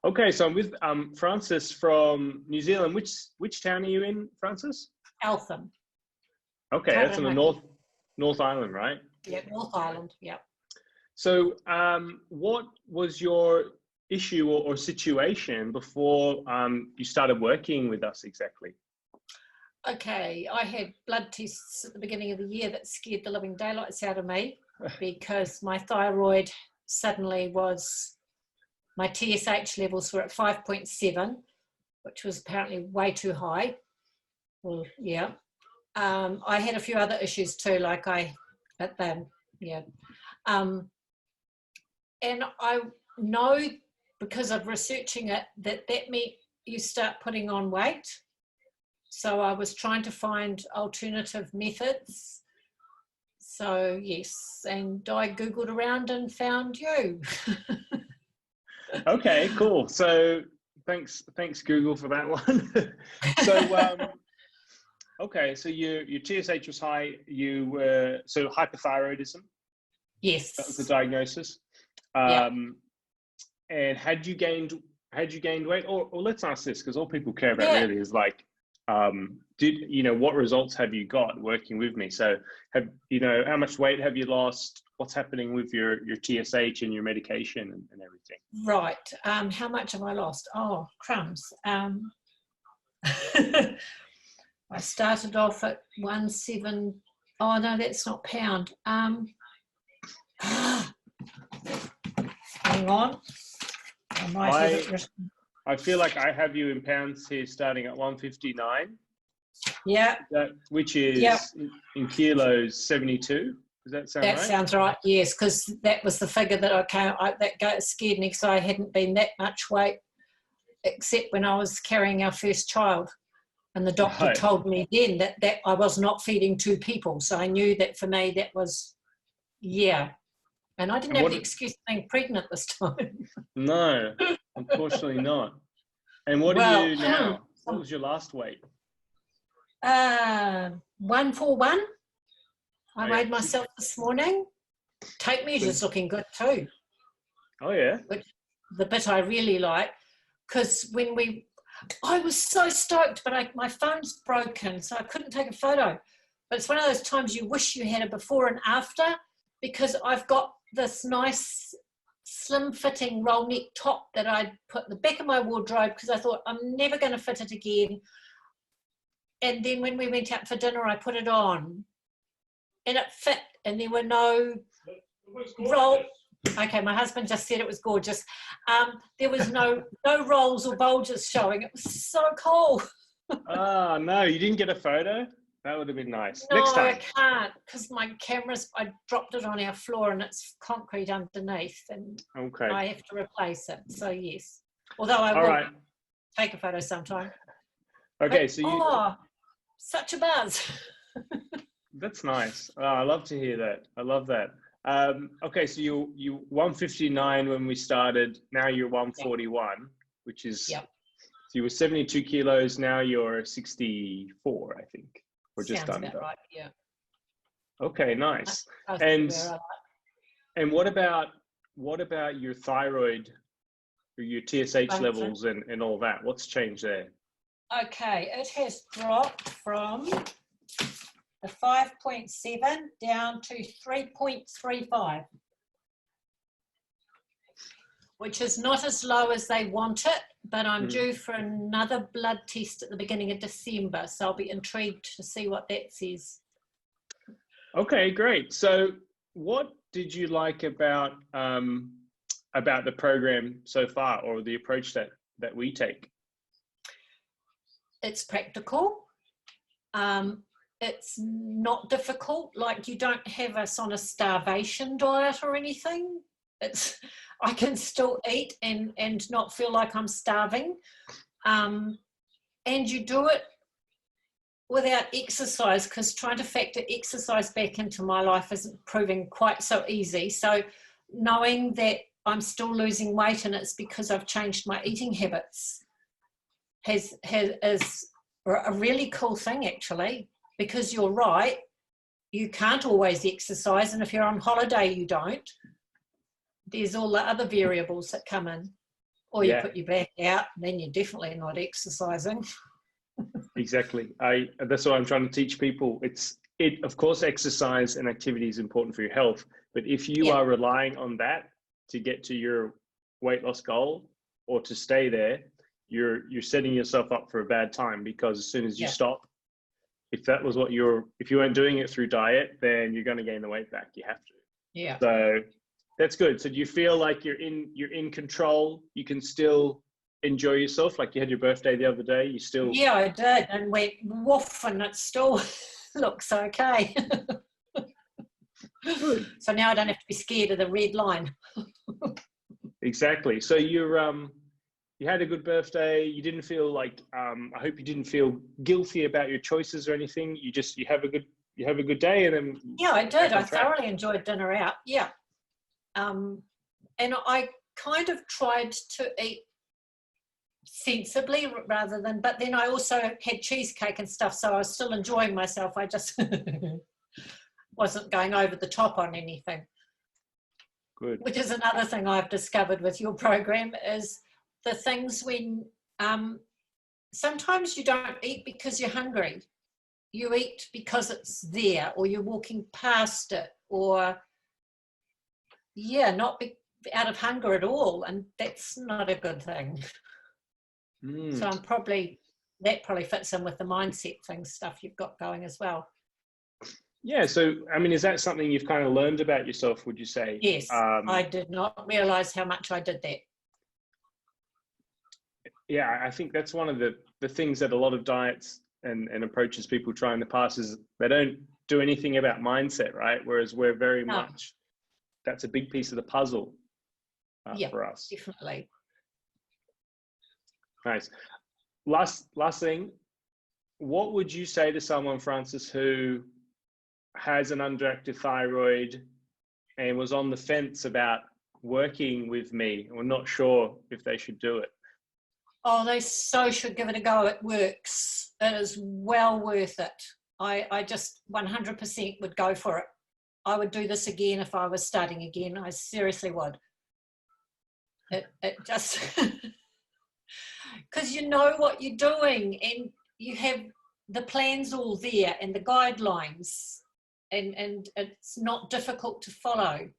Okay, so I'm with Francis from New Zealand. Which town are you in, Francis? Eltham. Okay, that's on the North Island, right? Yeah, North Island, yeah. So what was your issue or situation before you started working with us exactly? Okay, I had blood tests at the beginning of the year that scared the living daylights out of me because my thyroid suddenly was, my TSH levels were at 5.7, which was apparently way too high. Well, yeah. I had a few other issues too, like and I know because of researching it that meant you start putting on weight. So I was trying to find alternative methods. So yes, and I Googled around and found you. Okay, cool. So thanks Google for that one. So okay, so your TSH was high. You were so hypothyroidism. Yes, that was the diagnosis. Yeah. And had you gained weight? Or let's ask this, because all people care about really is like, what results have you got working with me? So how much weight have you lost? What's happening with your TSH and your medication and everything? Right. How much have I lost? Oh, crumbs. I started off at 17. Oh no, that's not pound. Hang on. I feel like I have you in pounds here, starting at 159. Yeah. Which is in kilos 72. Does that sound right? That sounds right. Yes, because that was the figure that that scared me because I hadn't been that much weight, except when I was carrying our first child, and the doctor told me then that I was not feeding two people. So I knew that for me that was And I didn't have the excuse of being pregnant this time. No, unfortunately not. And what are you now? What was your last weight? 141. I weighed myself this morning. Tape measure's looking good too. Oh yeah. Which the bit I really like, because I was so stoked, but my phone's broken, so I couldn't take a photo. But it's one of those times you wish you had a before and after, because I've got this nice slim fitting roll neck top that I put in the back of my wardrobe because I thought I'm never going to fit it again. And then when we went out for dinner, I put it on and it fit, and there were no roll. Okay, my husband just said it was gorgeous. There was no rolls or bulges showing. It was so cool. Oh no, you didn't get a photo? That would have been nice. No, Next time. I can't, because my camera's, I dropped it on our floor and it's concrete underneath, and I have to replace it. So yes, although I will take a photo sometime. Okay, but, so such a buzz. That's nice. Oh, I love to hear that. I love that. Okay, so you 159 when we started. Now you're 141, which is so you were 72 kilos. Now you're 64, I think, or just Sounds under. About right, yeah. Okay, nice. And what about your thyroid, or your TSH levels, and all that? What's changed there? Okay, it has dropped from the 5.7 down to 3.35, which is not as low as they want it, but I'm due for another blood test at the beginning of December, so I'll be intrigued to see what that says. Okay, great. So what did you like about the program so far, or the approach that we take? It's practical. It's not difficult. Like, you don't have us on a starvation diet or anything. I can still eat and not feel like I'm starving. And you do it without exercise, because trying to factor exercise back into my life isn't proving quite so easy. So knowing that I'm still losing weight and it's because I've changed my eating habits is a really cool thing, actually, because you're right, you can't always exercise, and if you're on holiday you don't. There's all the other variables that come in. Or you put your back out, then you're definitely not exercising. Exactly. That's what I'm trying to teach people. Of course, exercise and activity is important for your health, but if you are relying on that to get to your weight loss goal or to stay there, you're setting yourself up for a bad time, because as soon as you stop, if you weren't doing it through diet, then you're going to gain the weight back. You have to. Yeah. So that's good. So do you feel like you're in control? You can still enjoy yourself? Like you had your birthday the other day, you still... Yeah, I did, and went woof, and it still looks okay. Good. So now I don't have to be scared of the red line. Exactly. So you had a good birthday. You didn't feel like I hope you didn't feel guilty about your choices or anything. You have a good day, and then... Yeah, I did. I thoroughly enjoyed dinner out. Yeah. And I kind of tried to eat sensibly rather than, but then I also had cheesecake and stuff, so I was still enjoying myself. I just wasn't going over the top on anything. Good. Which is another thing I've discovered with your program, is the things when sometimes you don't eat because you're hungry. You eat because it's there, or you're walking past it, or not out of hunger at all, and that's not a good thing. So that probably fits in with the mindset stuff you've got going as well. Yeah, so I mean, is that something you've kind of learned about yourself, would you say? Yes, I did not realize how much I did that. Yeah, I think that's one of the things that a lot of diets and approaches people try in the past is they don't do anything about mindset, right? Whereas we're very much, that's a big piece of the puzzle for us. Definitely. Nice. Last thing, what would you say to someone, Francis, who has an underactive thyroid and was on the fence about working with me, or not sure if they should do it? Oh, they so should give it a go. It works. It is well worth it. I just 100% would go for it. I would do this again if I was starting again. I seriously would. It just, because you know what you're doing, and you have the plans all there and the guidelines, and it's not difficult to follow.